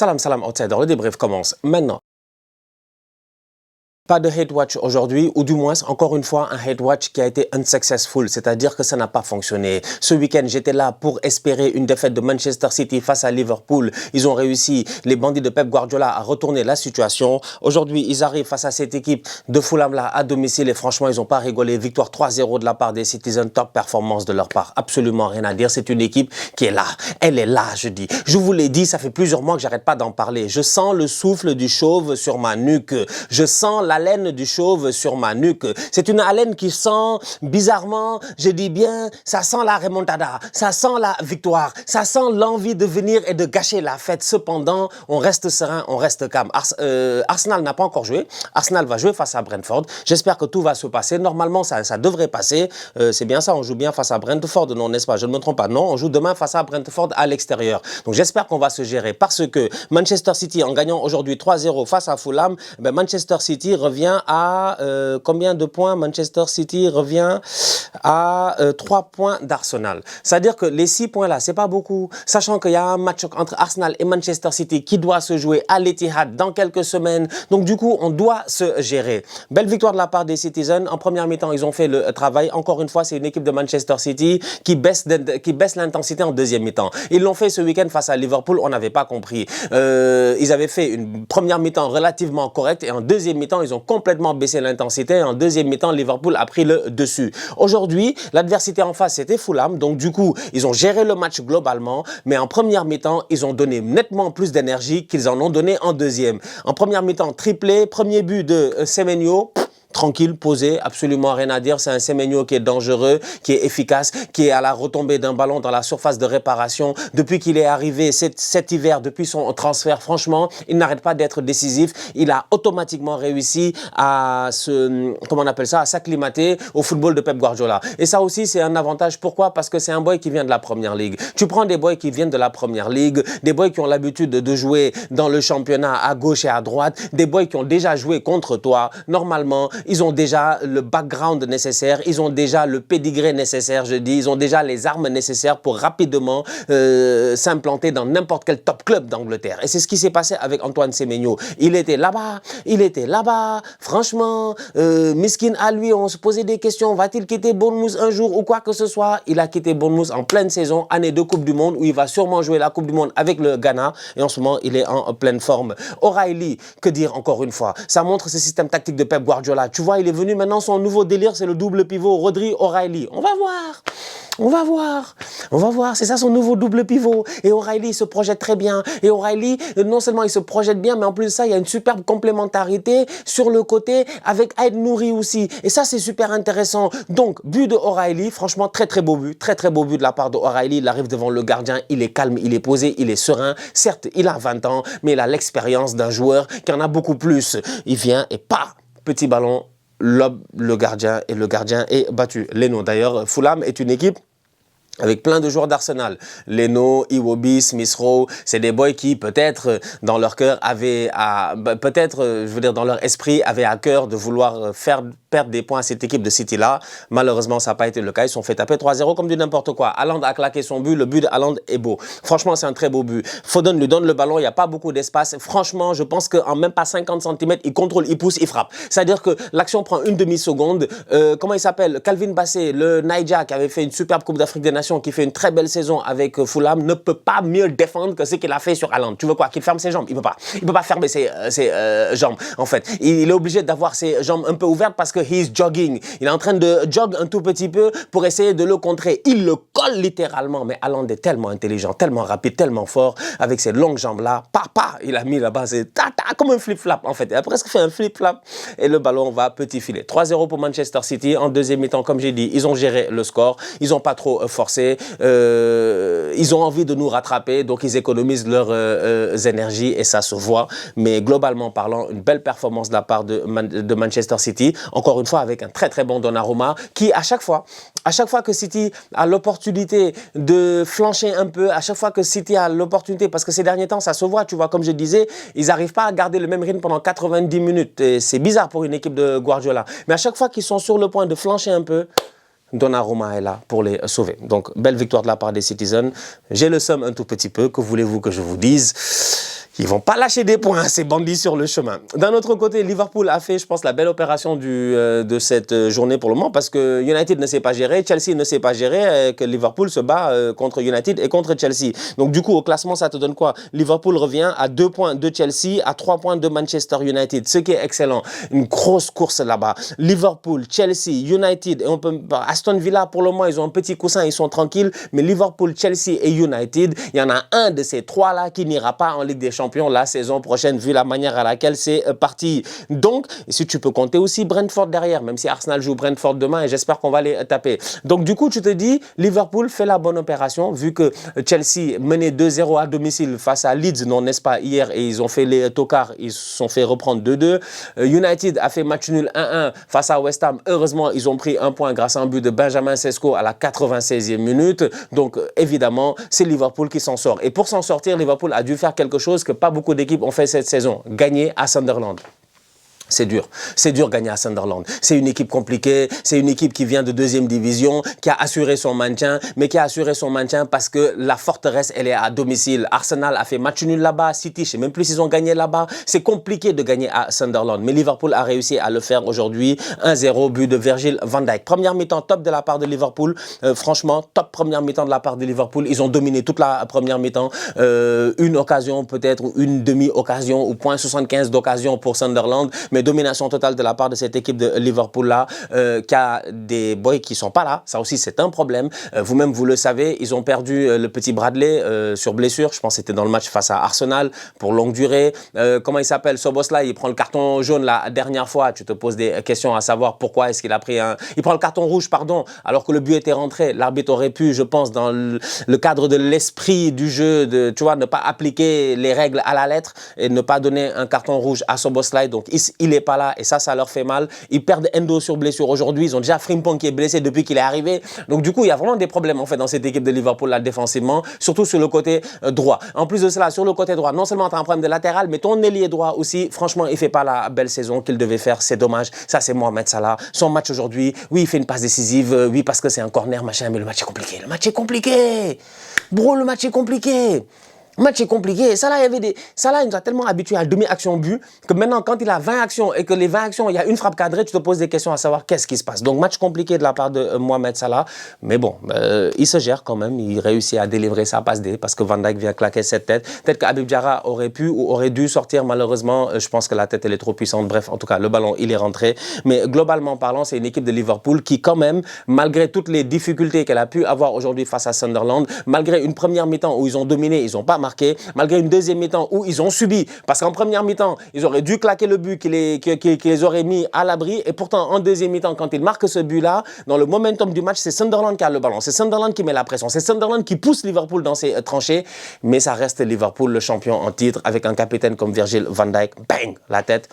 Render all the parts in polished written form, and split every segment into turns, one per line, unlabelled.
Salam, salam, outsider. Le débrief commence maintenant. Pas de hate watch aujourd'hui, ou du moins, encore une fois, un hate watch qui a été unsuccessful, c'est-à-dire que ça n'a pas fonctionné. Ce week-end, j'étais là pour espérer une défaite de Manchester City face à Liverpool. Ils ont réussi, les bandits de Pep Guardiola, à retourner la situation. Aujourd'hui, ils arrivent face à cette équipe de Fulham-là à domicile et franchement, ils n'ont pas rigolé. Victoire 3-0 de la part des Citizens, top performance de leur part. Absolument rien à dire. C'est une équipe qui est là. Elle est là, je dis. Je vous l'ai dit, ça fait plusieurs mois que j'arrête pas d'en parler. Je sens le souffle du chauve sur ma nuque. Je sens la haleine du chauve sur ma nuque. C'est une haleine qui sent bizarrement, je dis bien, ça sent la remontada, ça sent la victoire, ça sent l'envie de venir et de gâcher la fête. Cependant, on reste serein, on reste calme. Arsenal n'a pas encore joué. Arsenal va jouer face à Brentford. J'espère que tout va se passer. Normalement, ça devrait passer. C'est bien ça, on joue bien face à Brentford, non, n'est-ce pas? Je ne me trompe pas. Non, on joue demain face à Brentford à l'extérieur. Donc j'espère qu'on va se gérer parce que Manchester City, en gagnant aujourd'hui 3-0 face à Fulham, ben Manchester City revient à combien de points? Manchester City revient à 3 points d'Arsenal. C'est-à-dire que les 6 points là, c'est pas beaucoup. Sachant qu'il y a un match entre Arsenal et Manchester City qui doit se jouer à l'Etihad dans quelques semaines. Donc du coup, on doit se gérer. Belle victoire de la part des Citizens. En première mi-temps, ils ont fait le travail. Encore une fois, c'est une équipe de Manchester City qui baisse l'intensité en deuxième mi-temps. Ils l'ont fait ce week-end face à Liverpool. On n'avait pas compris. Ils avaient fait une première mi-temps relativement correcte et en deuxième mi-temps, ils ont complètement baissé l'intensité. En deuxième mi-temps, Liverpool a pris le dessus. Aujourd'hui, l'adversité en face, c'était Fulham. Donc, du coup, ils ont géré le match globalement. Mais en première mi-temps, ils ont donné nettement plus d'énergie qu'ils en ont donné en deuxième. En première mi-temps, triplé. Premier but de Semenyo. Tranquille, posé, absolument rien à dire. C'est un Semenyo qui est dangereux, qui est efficace, qui est à la retombée d'un ballon dans la surface de réparation. Depuis qu'il est arrivé cet hiver, depuis son transfert, franchement, il n'arrête pas d'être décisif. Il a automatiquement réussi à comment on appelle ça, à s'acclimater au football de Pep Guardiola. Et ça aussi, c'est un avantage. Pourquoi? Parce que c'est un boy qui vient de la Première Ligue. Tu prends des boys qui viennent de la Première Ligue, des boys qui ont l'habitude de jouer dans le championnat à gauche et à droite, des boys qui ont déjà joué contre toi. Normalement, ils ont déjà le background nécessaire, ils ont déjà le pédigré nécessaire, je dis, ils ont déjà les armes nécessaires pour rapidement s'implanter dans n'importe quel top club d'Angleterre. Et c'est ce qui s'est passé avec Antoine Semenyo. Il était là-bas, franchement, miskin à lui, on se posait des questions, va-t-il quitter Bournemouth un jour ou quoi que ce soit? Il a quitté Bournemouth en pleine saison, année de Coupe du Monde, où il va sûrement jouer la Coupe du Monde avec le Ghana, et en ce moment, il est en pleine forme. O'Reilly, que dire encore une fois? Ça montre ce système tactique de Pep Guardiola. Tu vois, il est venu maintenant, son nouveau délire, c'est le double pivot Rodri O'Reilly. On va voir. C'est ça son nouveau double pivot. Et O'Reilly se projette très bien. Et O'Reilly, non seulement il se projette bien, mais en plus de ça, il y a une superbe complémentarité sur le côté avec Aïd Nouri aussi. Et ça, c'est super intéressant. Donc, but de O'Reilly, franchement, très beau but. Très beau but de la part de O'Reilly. Il arrive devant le gardien, il est calme, il est posé, il est serein. Certes, il a 20 ans, mais il a l'expérience d'un joueur qui en a beaucoup plus. Il vient et petit ballon, lobe le gardien et le gardien est battu. Leno, d'ailleurs, Fulham est une équipe avec plein de joueurs d'Arsenal. Leno, Iwobi, Smith Rowe, c'est des boys qui peut-être dans leur cœur avaient dans leur esprit avaient à cœur de vouloir faire perdre des points à cette équipe de City-là. Malheureusement, ça n'a pas été le cas. Ils se sont fait taper 3-0 comme du n'importe quoi. Haaland a claqué son but. Le but de Haaland est beau. Franchement, c'est un très beau but. Foden lui donne le ballon. Il n'y a pas beaucoup d'espace. Franchement, je pense qu'en même pas 50 cm, il contrôle, il pousse, il frappe. C'est-à-dire que l'action prend une demi-seconde. Comment il s'appelle? Calvin Bassey, le Niger, qui avait fait une superbe Coupe d'Afrique des Nations, qui fait une très belle saison avec Fulham, ne peut pas mieux défendre que ce qu'il a fait sur Haaland. Tu veux quoi? Qu'il ferme ses jambes? Il peut pas. Il peut pas fermer ses jambes. En fait, il est obligé d'avoir ses jambes un peu ouvertes parce que he's jogging. Il est en train de jog un tout petit peu pour essayer de le contrer. Il le colle littéralement. Mais Haaland est tellement intelligent, tellement rapide, tellement fort avec ses longues jambes là. Il a mis là-bas, c'est comme un flip-flap en fait. Il a presque fait un flip-flap et le ballon va petit filet. 3-0 pour Manchester City. En deuxième mi-temps, comme j'ai dit, ils ont géré le score. Ils n'ont pas trop forcé. Ils ont envie de nous rattraper, donc ils économisent leurs énergies et ça se voit. Mais globalement parlant, une belle performance de la part de Manchester City. Encore une fois, avec un très bon Donnarumma qui, à chaque fois que City a l'opportunité de flancher un peu, à chaque fois que City a l'opportunité, parce que ces derniers temps, ça se voit, tu vois, comme je disais, ils n'arrivent pas à garder le même rythme pendant 90 minutes. Et c'est bizarre pour une équipe de Guardiola. Mais à chaque fois qu'ils sont sur le point de flancher un peu, Donnarumma est là pour les sauver. Donc, belle victoire de la part des Citizens. J'ai le seum un tout petit peu, que voulez-vous que je vous dise? Ils vont pas lâcher des points, ces bandits sur le chemin. D'un autre côté, Liverpool a fait, je pense, la belle opération de cette journée pour le moment parce que United ne sait pas gérer, Chelsea ne sait pas gérer, et que Liverpool se bat contre United et contre Chelsea. Donc du coup, au classement, ça te donne quoi? Liverpool revient à 2 points de Chelsea, à 3 points de Manchester United, ce qui est excellent. Une grosse course là-bas. Liverpool, Chelsea, United, et Aston Villa, pour le moment, ils ont un petit coussin, ils sont tranquilles, mais Liverpool, Chelsea et United, il y en a un de ces trois-là qui n'ira pas en Ligue des Champions la saison prochaine, vu la manière à laquelle c'est parti. Donc, si tu peux compter aussi Brentford derrière, même si Arsenal joue Brentford demain et j'espère qu'on va les taper. Donc, du coup, tu te dis, Liverpool fait la bonne opération, vu que Chelsea menait 2-0 à domicile face à Leeds, non, n'est-ce pas, hier, et ils ont fait les tocards, ils se sont fait reprendre 2-2. United a fait match nul 1-1 face à West Ham. Heureusement, ils ont pris un point grâce à un but de Benjamin Sesko à la 96e minute. Donc, évidemment, c'est Liverpool qui s'en sort. Et pour s'en sortir, Liverpool a dû faire quelque chose que pas beaucoup d'équipes ont fait cette saison, gagner à Sunderland. C'est dur gagner à Sunderland. C'est une équipe compliquée, c'est une équipe qui vient de 2e division, qui a assuré son maintien, mais qui a assuré son maintien parce que la forteresse, elle est à domicile. Arsenal a fait match nul là-bas, City, je sais même plus s'ils ont gagné là-bas. C'est compliqué de gagner à Sunderland, mais Liverpool a réussi à le faire aujourd'hui. 1-0, but de Virgil van Dijk. Première mi-temps top de la part de Liverpool. Franchement, top première mi-temps de la part de Liverpool. Ils ont dominé toute la première mi-temps. Une occasion peut-être, ou une demi-occasion, ou 0,75 d'occasion pour Sunderland, mais domination totale de la part de cette équipe de Liverpool-là, qui a des boys qui sont pas là. Ça aussi, c'est un problème. Vous-même, vous le savez, ils ont perdu le petit Bradley sur blessure. Je pense que c'était dans le match face à Arsenal pour longue durée. Comment il s'appelle? Szoboszlai, il prend le carton jaune la dernière fois. Tu te poses des questions à savoir pourquoi est-ce qu'il a pris un... Il prend le carton rouge, pardon, alors que le but était rentré. L'arbitre aurait pu, je pense, dans le cadre de l'esprit du jeu, tu vois, ne pas appliquer les règles à la lettre et ne pas donner un carton rouge à Szoboszlai. Donc, il n'est pas là et ça leur fait mal. Ils perdent Endo sur blessure aujourd'hui. Ils ont déjà Frimpong qui est blessé depuis qu'il est arrivé. Donc, du coup, il y a vraiment des problèmes en fait dans cette équipe de Liverpool là défensivement, surtout sur le côté droit. En plus de cela, sur le côté droit, non seulement tu as un problème de latéral, mais ton ailier droit aussi, franchement, il ne fait pas la belle saison qu'il devait faire. C'est dommage. Ça, c'est Mohamed Salah. Son match aujourd'hui, oui, il fait une passe décisive, oui, parce que c'est un corner, machin, mais le match est compliqué. Le match est compliqué. Bro, le match est compliqué. Le match est compliqué. Salah, il nous a tellement habitués à demi-action but que maintenant, quand il a 20 actions et que les 20 actions, il y a une frappe cadrée, tu te poses des questions à savoir qu'est-ce qui se passe. Donc, match compliqué de la part de Mohamed Salah. Mais bon, il se gère quand même. Il réussit à délivrer sa passe D parce que Van Dijk vient claquer cette tête. Peut-être qu'Habib Diarra aurait pu ou aurait dû sortir. Malheureusement, je pense que la tête, elle est trop puissante. Bref, en tout cas, le ballon, il est rentré. Mais globalement parlant, c'est une équipe de Liverpool qui, quand même, malgré toutes les difficultés qu'elle a pu avoir aujourd'hui face à Sunderland, malgré une première mi-temps où ils ont dominé, ils n'ont pas marqué, malgré une deuxième mi-temps où ils ont subi, parce qu'en première mi-temps, ils auraient dû claquer le but qui les aurait mis à l'abri, et pourtant en deuxième mi-temps, quand ils marquent ce but-là, dans le momentum du match, c'est Sunderland qui a le ballon, c'est Sunderland qui met la pression, c'est Sunderland qui pousse Liverpool dans ses tranchées, mais ça reste Liverpool, le champion en titre, avec un capitaine comme Virgil van Dijk, bang, la tête.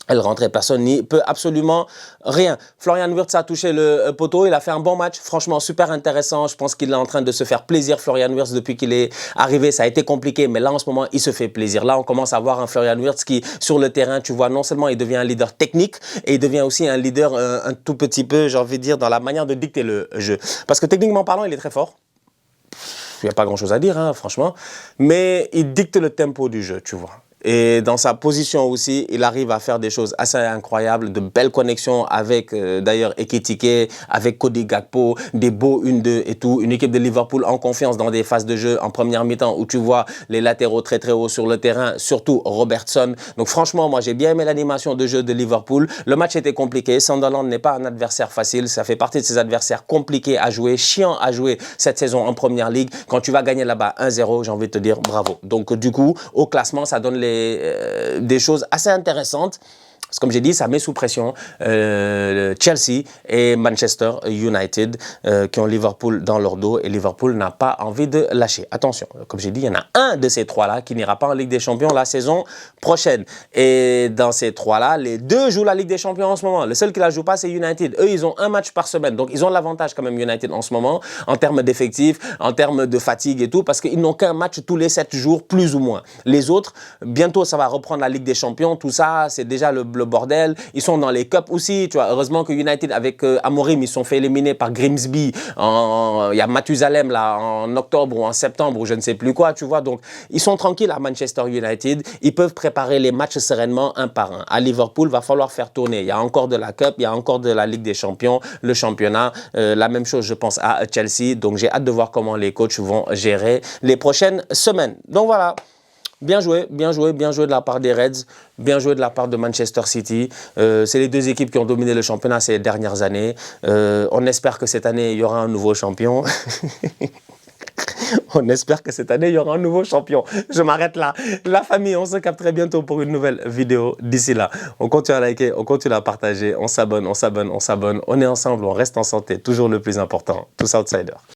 Elle rentrait, personne n'y peut absolument rien. Florian Wirtz a touché le poteau, il a fait un bon match, franchement super intéressant. Je pense qu'il est en train de se faire plaisir, Florian Wirtz, depuis qu'il est arrivé. Ça a été compliqué, mais là en ce moment, il se fait plaisir. Là, on commence à voir un Florian Wirtz qui, sur le terrain, tu vois, non seulement il devient un leader technique, et il devient aussi un leader un tout petit peu, j'ai envie de dire, dans la manière de dicter le jeu. Parce que techniquement parlant, il est très fort. Il n'y a pas grand-chose à dire, hein, franchement. Mais il dicte le tempo du jeu, tu vois. Et dans sa position aussi, il arrive à faire des choses assez incroyables, de belles connexions avec d'ailleurs Ekitike, avec Cody Gakpo, des beaux 1-2 et tout. Une équipe de Liverpool en confiance dans des phases de jeu en première mi-temps où tu vois les latéraux très très hauts sur le terrain, surtout Robertson. Donc franchement, moi j'ai bien aimé l'animation de jeu de Liverpool. Le match était compliqué. Sunderland n'est pas un adversaire facile. Ça fait partie de ces adversaires compliqués à jouer, chiants à jouer cette saison en Première Ligue. Quand tu vas gagner là-bas 1-0, j'ai envie de te dire bravo. Donc du coup, au classement, ça donne des choses assez intéressantes. Parce que comme j'ai dit, ça met sous pression Chelsea et Manchester United qui ont Liverpool dans leur dos et Liverpool n'a pas envie de lâcher. Attention, comme j'ai dit, il y en a un de ces trois-là qui n'ira pas en Ligue des Champions la saison prochaine. Et dans ces trois-là, les deux jouent la Ligue des Champions en ce moment. Le seul qui ne la joue pas, c'est United. Eux, ils ont un match par semaine. Donc, ils ont l'avantage quand même, United, en ce moment, en termes d'effectifs, en termes de fatigue et tout, parce qu'ils n'ont qu'un match tous les 7 jours, plus ou moins. Les autres, bientôt, ça va reprendre la Ligue des Champions. Tout ça, c'est déjà le le bordel. Ils sont dans les cups aussi, tu vois. Heureusement que United, avec Amorim, ils sont fait éliminer par Grimsby. Il y a Mathusalem, là, en octobre ou en septembre, ou je ne sais plus quoi, tu vois. Donc, ils sont tranquilles à Manchester United. Ils peuvent préparer les matchs sereinement un par un. À Liverpool, va falloir faire tourner. Il y a encore de la Cup, il y a encore de la Ligue des Champions, le championnat. La même chose, je pense, à Chelsea. Donc, j'ai hâte de voir comment les coachs vont gérer les prochaines semaines. Donc, voilà. Bien joué, bien joué, bien joué de la part des Reds, bien joué de la part de Manchester City. C'est les deux équipes qui ont dominé le championnat ces dernières années. On espère que cette année, il y aura un nouveau champion. On espère que cette année, il y aura un nouveau champion. Je m'arrête là. La famille, on se capte très bientôt pour une nouvelle vidéo. D'ici là, on continue à liker, on continue à partager, on s'abonne, on s'abonne, on s'abonne. On est ensemble, on reste en santé, toujours le plus important. Tous outsiders.